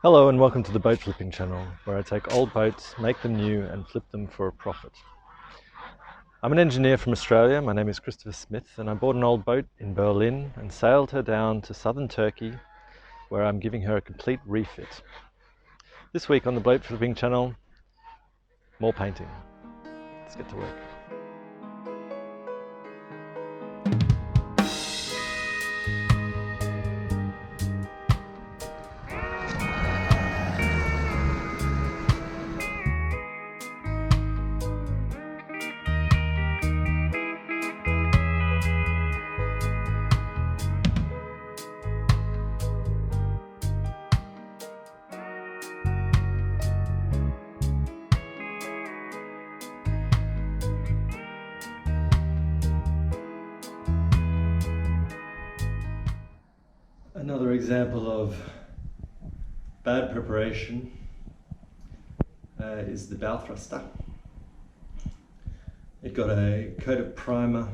Hello and welcome to the boat flipping channel, where I take old boats, make them new and flip them for a profit. I'm an engineer from Australia. My name is Christopher Smith and I bought an old boat in Berlin and sailed her down to southern Turkey, where I'm giving her a complete refit. This week on the boat flipping channel, more painting. Let's get to work. Another example of bad preparation is the bow thruster. It got a coat of primer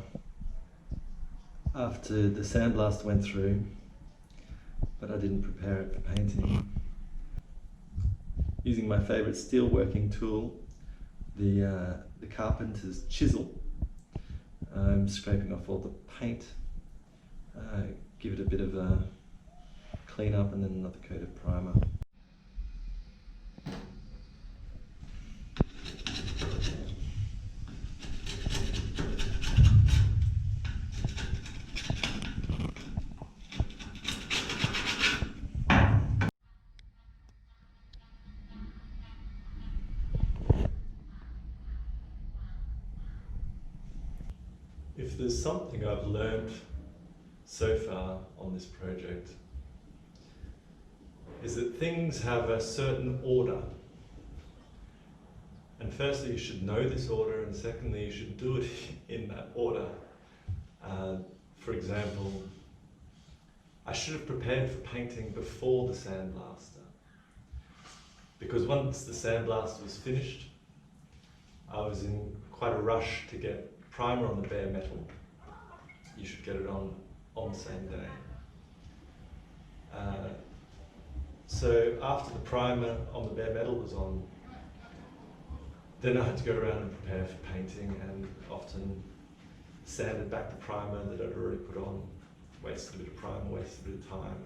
after the sandblast went through, but I didn't prepare it for painting. Using my favourite steel working tool, the carpenter's chisel, I'm scraping off all the paint, give it a bit of a clean up and then another coat of primer. If there's something I've learned so far on this project, is that things have a certain order. And firstly, you should know this order, and secondly, you should do it in that order. For example, I should have prepared for painting before the sandblaster, because once the sandblaster was finished, I was in quite a rush to get primer on the bare metal. You should get it on the same day. So after the primer on the bare metal was on, then I had to go around and prepare for painting, and often sanded back the primer that I'd already put on, wasted a bit of primer, wasted a bit of time.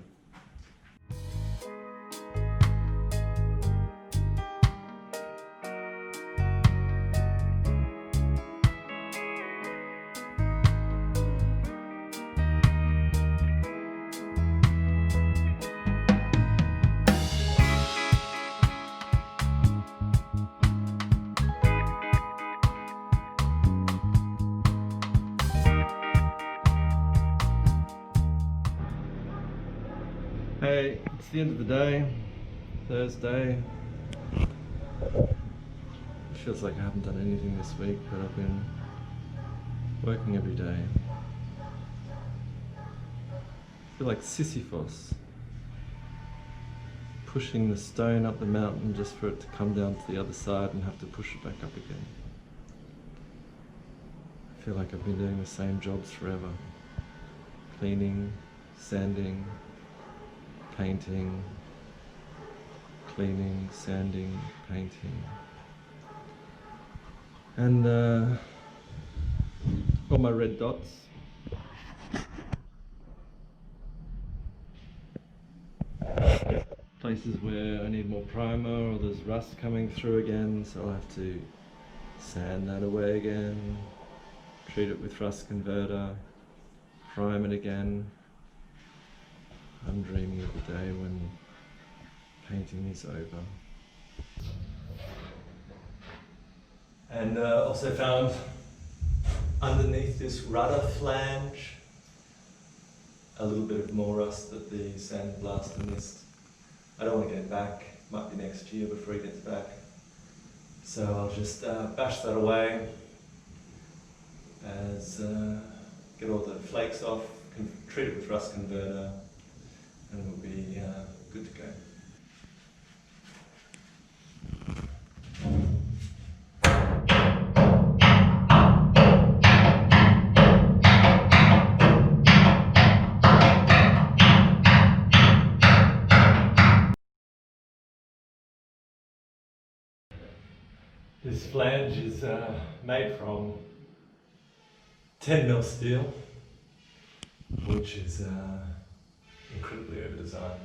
Hey, it's the end of the day, Thursday. It feels like I haven't done anything this week, but I've been working every day. I feel like Sisyphus, pushing the stone up the mountain just for it to come down to the other side and have to push it back up again. I feel like I've been doing the same jobs forever. Cleaning, sanding, painting, cleaning, sanding, painting, and all my red dots. Places where I need more primer or there's rust coming through again, so I'll have to sand that away again, treat it with rust converter, prime it again. I'm dreaming of the day when painting is over. And also found underneath this rudder flange a little bit of more rust that the sandblaster missed. I don't want to get it back, might be next year before he gets back. So I'll just bash that away, get all the flakes off, treat it with rust converter, and we'll be good to go. This flange is made from 10mm steel, which is incredibly over-designed.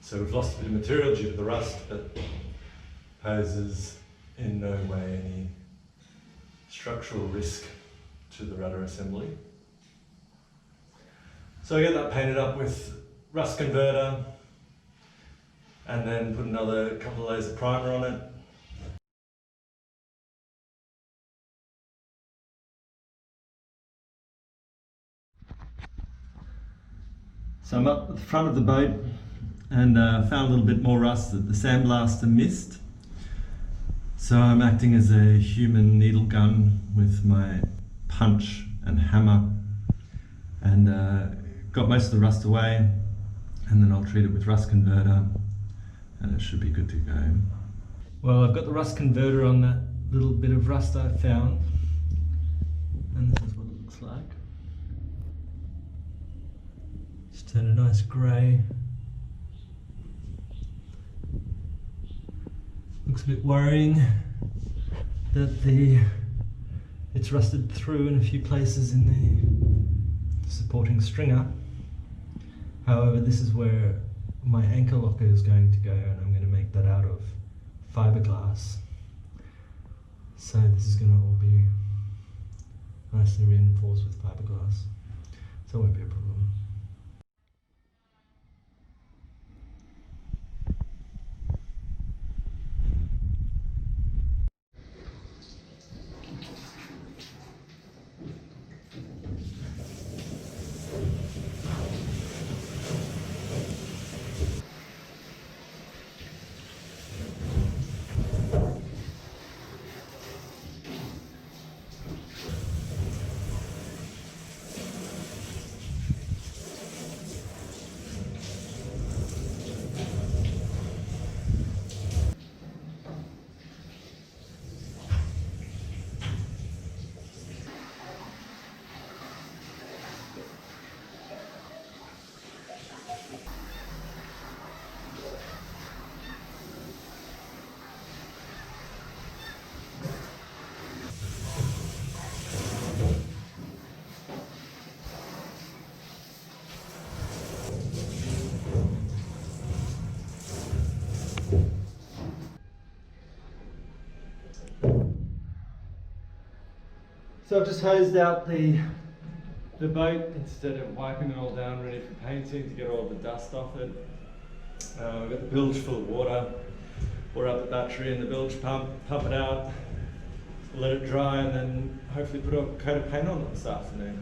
So we've lost a bit of material due to the rust, but poses in no way any structural risk to the rudder assembly. So I get that painted up with rust converter and then put another couple of layers of primer on it. So I'm up at the front of the boat and found a little bit more rust that the sandblaster missed. So I'm acting as a human needle gun with my punch and hammer, and got most of the rust away, and then I'll treat it with rust converter and it should be good to go. Well, I've got the rust converter on that little bit of rust I found, and this is what it looks like. Just turn a nice grey. Looks a bit worrying that it's rusted through in a few places in the supporting stringer. However, this is where my anchor locker is going to go, and I'm going to make that out of fiberglass. So this is going to all be nicely reinforced with fiberglass, so it won't be a problem. So I've just hosed out the boat instead of wiping it all down ready for painting to get all the dust off it. We've got the bilge full of water, pour out the battery and the bilge pump it out, let it dry, and then hopefully put a coat of paint on it this afternoon.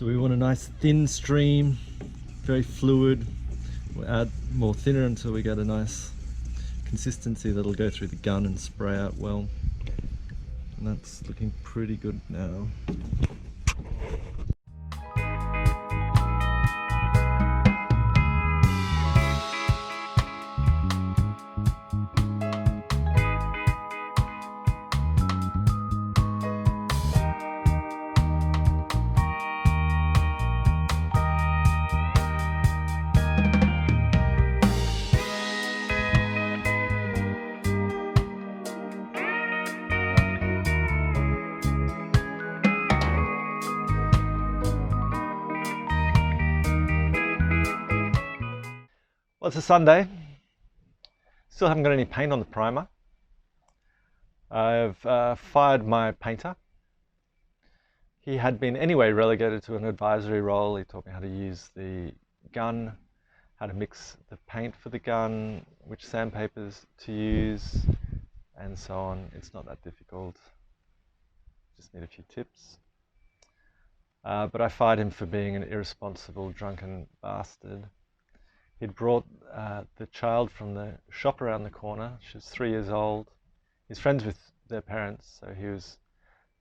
So we want a nice thin stream, very fluid. We'll add more thinner until we get a nice consistency that'll go through the gun and spray out well. And that's looking pretty good now. Well, it's a Sunday. Still haven't got any paint on the primer. I've fired my painter. He had been anyway relegated to an advisory role. He taught me how to use the gun, how to mix the paint for the gun, which sandpapers to use, and so on. It's not that difficult. Just need a few tips. But I fired him for being an irresponsible, drunken bastard. He'd brought the child from the shop around the corner. She was 3 years old. He's friends with their parents, so he was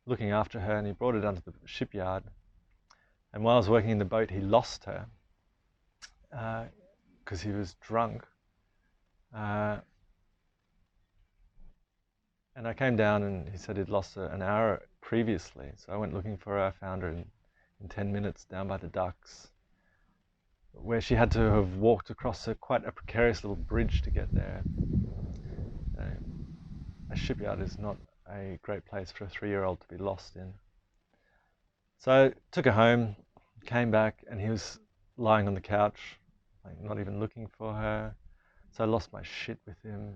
looking after her, and he brought her down to the shipyard. And while I was working in the boat, he lost her because he was drunk. And I came down, and he said he'd lost her an hour previously. So I went looking for her. I found her in 10 minutes down by the docks, where she had to have walked across quite a precarious little bridge to get there. A shipyard is not a great place for a 3-year-old to be lost in. So I took her home, came back, and he was lying on the couch, like not even looking for her. So I lost my shit with him,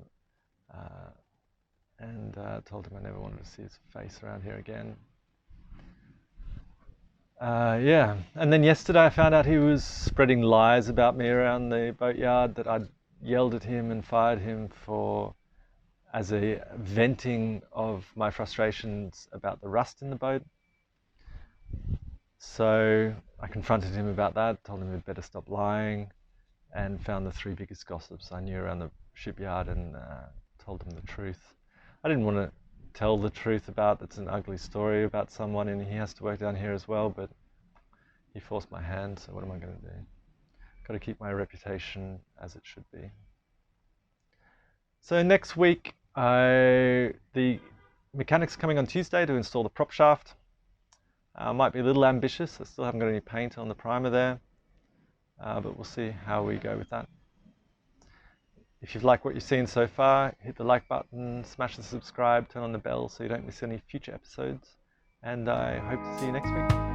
and told him I never wanted to see his face around here again. Yeah, and then yesterday I found out he was spreading lies about me around the boatyard, that I'd yelled at him and fired him as a venting of my frustrations about the rust in the boat. So I confronted him about that, told him he'd better stop lying, and found the 3 biggest gossips I knew around the shipyard, and told them the truth. I didn't want to tell the truth about it's an ugly story about someone, and he has to work down here as well, but he forced my hand, so what am I going to do? Got to keep my reputation as it should be. So next week, the mechanic's coming on Tuesday to install the prop shaft. Might be a little ambitious. I still haven't got any paint on the primer there, but we'll see how we go with that. If you've liked what you've seen so far, hit the like button, smash the subscribe, turn on the bell so you don't miss any future episodes, and I hope to see you next week.